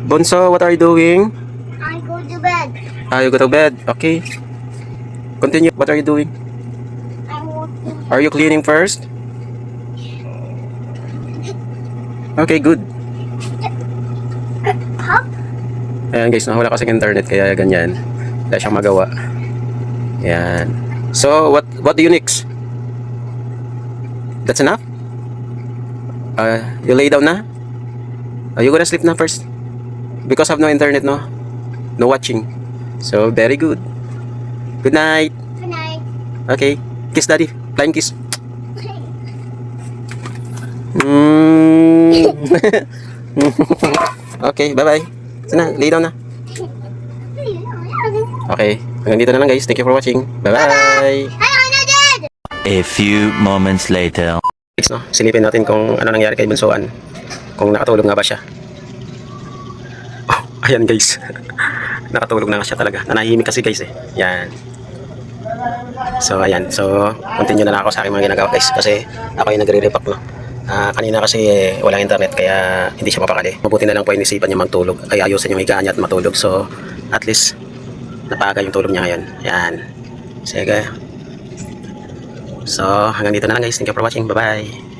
Bunso, what are you doing? I go to bed. You go to bed. Okay. Continue. What are you doing? I'm walking. Are you cleaning first? Okay, good. Pop. Ayan guys, nawala kasi ng internet kaya ganyan. Wala siyang magawa. Ayan. So, what do you next? That's enough? You lay down na? You gonna sleep na first? Because of no internet, no? No watching. So, very good. Good night. Good night. Okay. Kiss daddy. Flying kiss. Mm. Okay, bye-bye. Sana, lay down na. Okay. Hanggang dito na lang guys. Thank you for watching. Bye-bye. A few moments later. No? Silipin natin kung ano nangyari kay Bunsoan. Kung nakatulog nga ba siya. Oh, ayan guys. Nakatulog na nga siya talaga. Nanahimik kasi guys eh. Yan. So ayan. So continue na lang ako sa aking mga ginagawa guys. Kasi ako yung nagre-repack no. Kanina kasi walang internet kaya hindi siya mapakali. Mabuti na lang po inisipan niya magtulog. Ay ayusin yung higaan niya at matulog. So at least napaga yung tulog niya ngayon. Yan. Sige. So hanggang dito na lang guys. Thank you for watching. Bye bye.